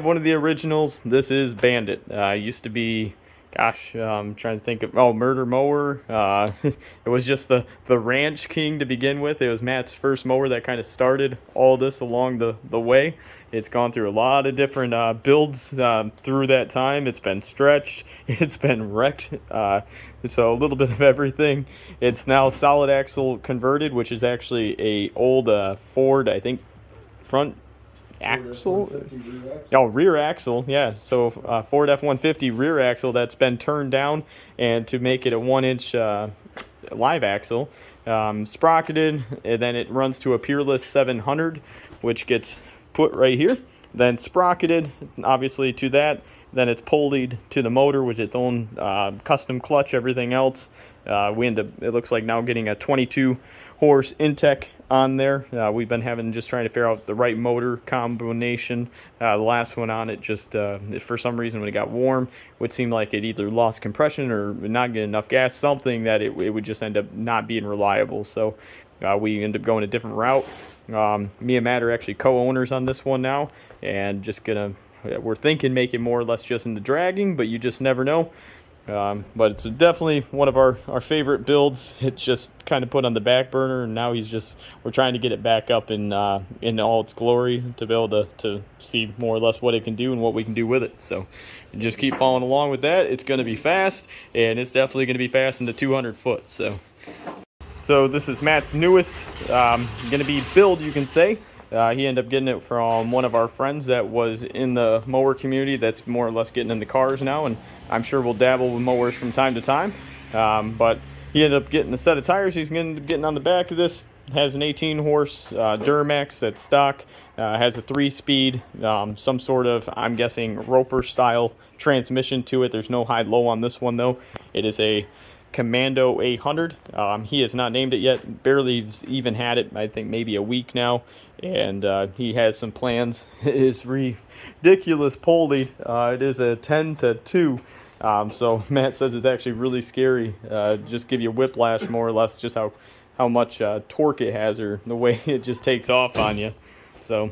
have one of the originals. This is Bandit. Used to be, gosh, I'm trying to think of, Murder Mower. It was just the Ranch King to begin with. It was Matt's first mower that kind of started all this along the way. It's gone through a lot of different builds through that time. It's been stretched. It's been wrecked. So a little bit of everything. It's now solid axle converted, which is actually a old Ford, I think, front axle. Oh, rear axle, yeah. So Ford F-150 rear axle that's been turned down, and to make it a 1-inch live axle, sprocketed, and then it runs to a Peerless 700, which gets put right here. Then sprocketed, obviously, to that. Then it's pulleyed to the motor with its own custom clutch, everything else. We end up, it looks like now, getting a 22 horse Intech on there. We've been just trying to figure out the right motor combination. The last one on it just, for some reason, when it got warm, it would seem like it either lost compression or not get enough gas, something that it would just end up not being reliable. So we end up going a different route. Me and Matt are actually co-owners on this one now, and just we're thinking make it more or less just in the dragging, but you just never know. But it's definitely one of our favorite builds. It's just kind of put on the back burner, and now we're trying to get it back up in all its glory to be able to see more or less what it can do and what we can do with it. So just keep following along with that. It's going to be fast, and it's definitely going to be fast in the 200 foot. So this is Matt's newest going to be build, you can say. He ended up getting it from one of our friends that was in the mower community that's more or less getting in the cars now, and I'm sure we'll dabble with mowers from time to time. But he ended up getting a set of tires. He's going to be getting on the back of this. It has an 18 horse Duramax that's stock. Has a 3-speed, some sort of, I'm guessing, Roper style transmission to it. There's no high-low on this one though. It is a Commando 800. He has not named it yet. Barely even had it, I think maybe a week now, and he has some plans. It is ridiculous pulley. It is a 10-2. So Matt says it's actually really scary. Just give you whiplash, more or less, just how much torque it has, or the way it just takes off on you. So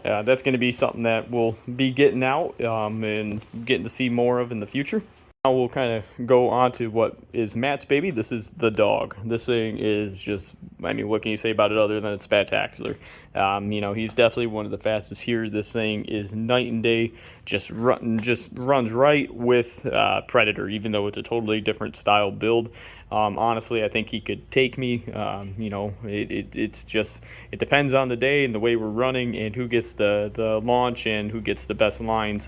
that's going to be something that we'll be getting out and getting to see more of in the future. Now we'll kind of go on to what is Matt's baby. This is the dog. This thing is just, I mean, what can you say about it other than it's spectacular? You know, he's definitely one of the fastest here. This thing is night and day. Just runs right with Predator, even though it's a totally different style build. Honestly, I think he could take me. You know, it's just, it depends on the day and the way we're running and who gets the launch and who gets the best lines.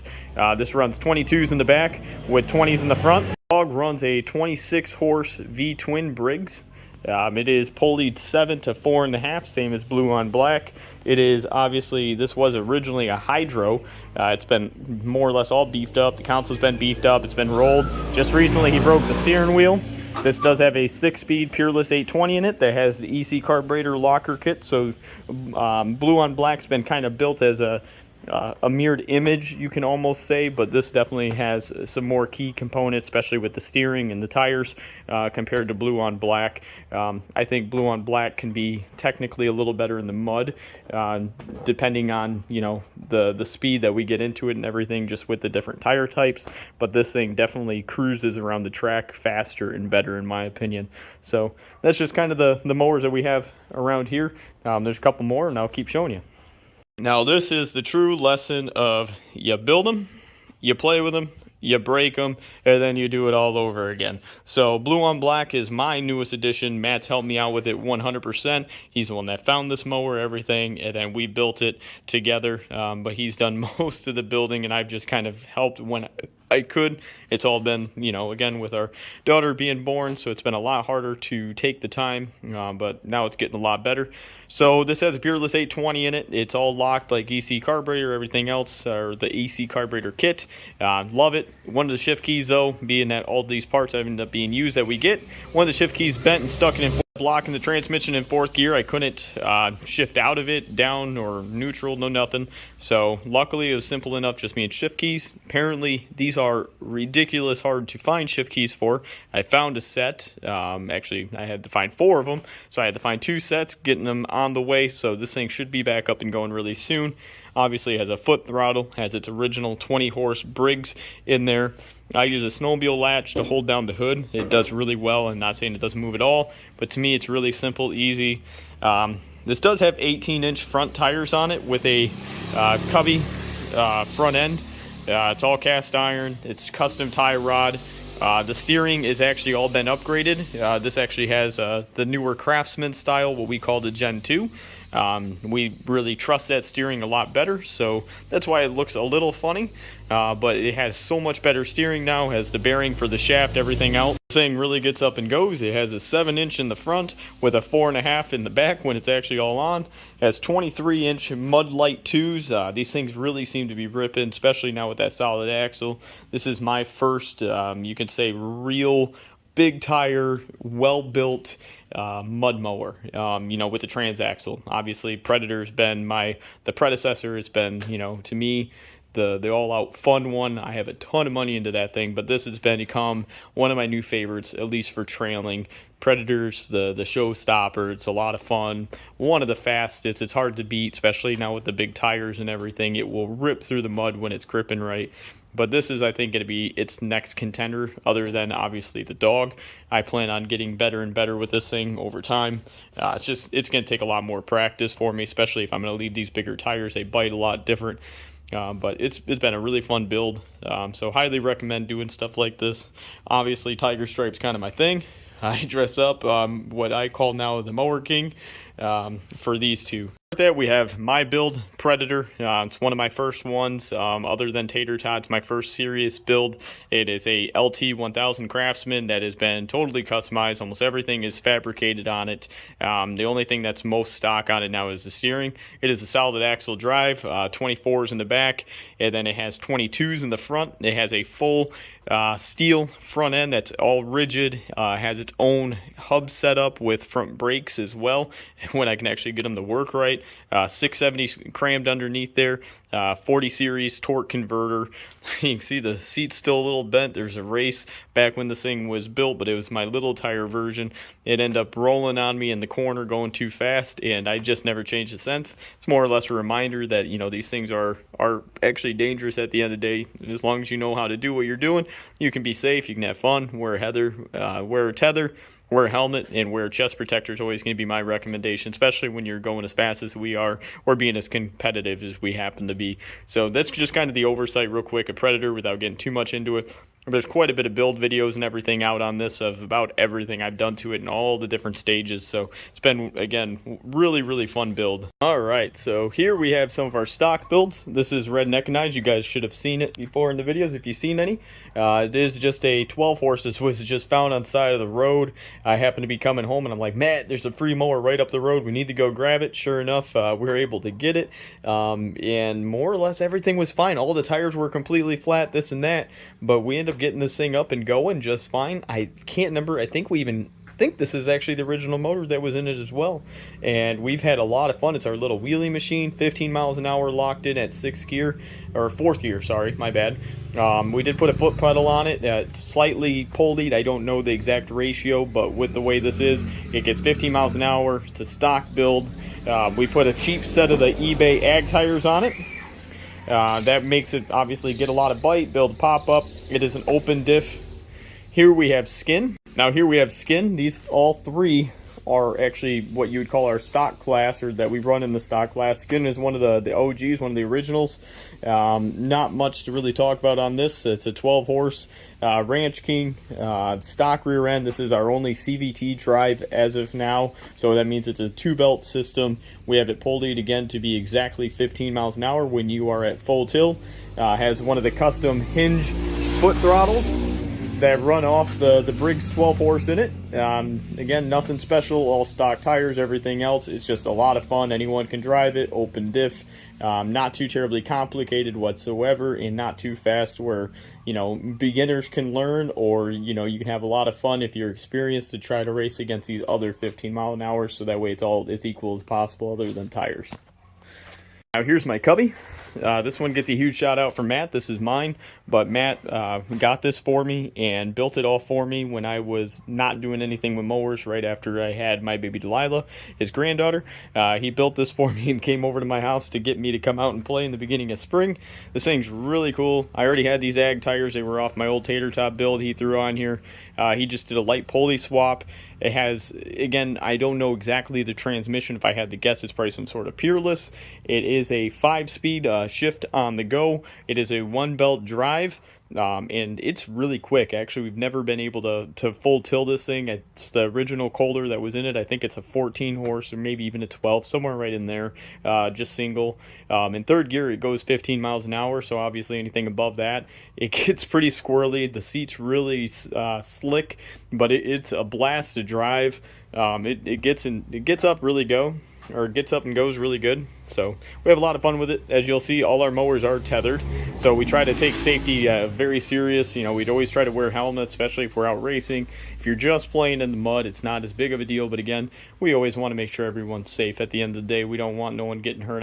This runs 22s in the back with 20s in the front. The dog runs a 26 horse V-twin Briggs. It is pulleyed 7 to 4.5, same as Blue on Black. It is obviously, this was originally a hydro. It's been more or less all beefed up. The console's been beefed up. It's been rolled. Just recently he broke the steering wheel. This does have a 6-speed Peerless 820 in it that has the EC carburetor locker kit. So Blue on Black's been kind of built as a mirrored image, you can almost say, but this definitely has some more key components, especially with the steering and the tires, compared to Blue on Black. I think Blue on Black can be technically a little better in the mud, depending on, you know, the speed that we get into it and everything, just with the different tire types. But this thing definitely cruises around the track faster and better, in my opinion. So that's just kind of the mowers that we have around here. There's a couple more, and I'll keep showing you. Now this is the true lesson of you build them, you play with them, you break them, and then you do it all over again. So Blue on Black is my newest addition. Matt's helped me out with it 100%. He's the one that found this mower, everything, and then we built it together. But he's done most of the building, and I've just kind of helped when I could. It's all been, you know, again, with our daughter being born, so it's been a lot harder to take the time, but now it's getting a lot better. So this has a Peerless 820 in it. It's all locked like EC carburetor, everything else, or the EC carburetor kit. Love it. One of the shift keys, though, being that all these parts have ended up being used that we get, one of the shift keys bent and stuck in blocking the transmission in 4th gear. I couldn't shift out of it, down or neutral, no nothing. So luckily it was simple enough, just me and shift keys. Apparently these are ridiculous hard to find shift keys for. I found a set. Actually I had to find 4 of them, so I had to find 2 sets, getting them on the way. So this thing should be back up and going really soon. Obviously it has a foot throttle, has its original 20-horse Briggs in there. I use a snowmobile latch to hold down the hood. It does really well. I'm not saying it doesn't move at all, but to me it's really simple, easy. This does have 18-inch front tires on it with a Cubby front end. It's all cast iron. It's custom tie rod. The steering is actually all been upgraded. This actually has the newer Craftsman style, what we call the Gen 2. We really trust that steering a lot better, so that's why it looks a little funny. But it has so much better steering now, has the bearing for the shaft, everything else. The thing really gets up and goes. It has a 7-inch in the front with a 4.5 in the back when it's actually all on. It has 23-inch Mud Light 2s. These things really seem to be ripping, especially now with that solid axle. This is my first, you could say, real big tire, well-built mud mower, you know, with the transaxle. Obviously, Predator's been the predecessor. It's been, you know, to me, the all-out fun one. I have a ton of money into that thing, but this has become one of my new favorites, at least for trailing. Predator's the showstopper. It's a lot of fun. One of the fastest. It's hard to beat, especially now with the big tires and everything. It will rip through the mud when it's gripping right. But this is, I think, going to be its next contender, other than obviously the dog. I plan on getting better and better with this thing over time. It's going to take a lot more practice for me, especially if I'm going to leave these bigger tires. They bite a lot different. But it's been a really fun build. So highly recommend doing stuff like this. Obviously, Tiger Stripe's kind of my thing. I dress up what I call now the Mower King for these two. With that, we have my build, Predator. It's one of my first ones, other than Tater Tots, my first serious build. It is a LT 1000 Craftsman that has been totally customized. Almost everything is fabricated on it. The only thing that's most stock on it now is the steering. It is a solid axle drive, 24s in the back, and then it has 22s in the front. It has a full steel front end that's all rigid, has its own hub setup with front brakes as well, when I can actually get them to work right. 670 crammed underneath there, 40 series torque converter. You can see the seat's still a little bent. There's a race back when this thing was built, but it was my little tire version. It ended up rolling on me in the corner going too fast, and I just never changed it since. It's more or less a reminder that, you know, these things are actually dangerous at the end of the day. As long as you know how to do what you're doing, you can be safe, you can have fun. Wear a tether, wear a helmet, and wear chest protector is always going to be my recommendation, especially when you're going as fast as we are or being as competitive as we happen to be. So that's just kind of the oversight real quick of Predator without getting too much into it. There's quite a bit of build videos and everything out on this of about everything I've done to it and all the different stages. So it's been, again, really fun build. All right, so here we have some of our stock builds. This is Redneck Knives. You guys should have seen it before in the videos if you've seen any. It is just a 12 horses, was just found on the side of the road. I happened to be coming home and I'm like, Matt, there's a free mower right up the road. We need to go grab it. Sure enough, we were able to get it. And more or less everything was fine. All the tires were completely flat, this and that. But we ended up getting this thing up and going just fine. I can't remember. I think this is actually the original motor that was in it as well. And we've had a lot of fun. It's our little wheelie machine, 15 miles an hour locked in at 6th gear, or 4th gear, sorry, my bad. We did put a foot pedal on it, slightly pulleyed. I don't know the exact ratio, but with the way this is, it gets 15 miles an hour. It's a stock build. We put a cheap set of the eBay ag tires on it. That makes it obviously get a lot of bite, build a pop-up. It is an open diff. Here we have skin. Now here we have skin. These all three are actually what you would call our stock class, or that we run in the stock class. Skin is one of the OGs, one of the originals. Not much to really talk about on this. It's a 12 horse Ranch King stock rear end. This is our only CVT drive as of now, so that means it's a 2-belt system. We have it pulleyed again to be exactly 15 miles an hour when you are at full tilt. Has one of the custom hinge foot throttles that run off the Briggs 12 horse in it. Again, nothing special, all stock tires, everything else. It's just a lot of fun. Anyone can drive it, open diff. Not too terribly complicated whatsoever, and not too fast where, you know, beginners can learn, or, you know, you can have a lot of fun if you're experienced to try to race against these other 15 mile an hour, so that way it's all as equal as possible other than tires. Now here's my Cubby. This one gets a huge shout out from Matt. This is mine, but Matt got this for me and built it all for me when I was not doing anything with mowers right after I had my baby Delilah, his granddaughter. He built this for me and came over to my house to get me to come out and play in the beginning of spring. This thing's really cool. I already had these ag tires. They were off my old tater top build he threw on here. He just did a light pulley swap. It has, again, I don't know exactly the transmission. If I had to guess, it's probably some sort of Peerless. It is a 5-speed shift on the go. It is a 1-belt drive. And it's really quick. Actually, we've never been able to full till this thing. It's the original Kohler that was in it. I think it's a 14 horse or maybe even a 12, somewhere right in there, just single. In third gear, it goes 15 miles an hour, so obviously anything above that, it gets pretty squirrely. The seat's really slick, but it's a blast to drive. It gets up really gets up and goes really good. So we have a lot of fun with it. As you'll see, all our mowers are tethered, so we try to take safety very serious. You know, we'd always try to wear helmets, especially if we're out racing. If you're just playing in the mud, it's not as big of a deal, but again, we always want to make sure everyone's safe. At the end of the day, we don't want no one getting hurt.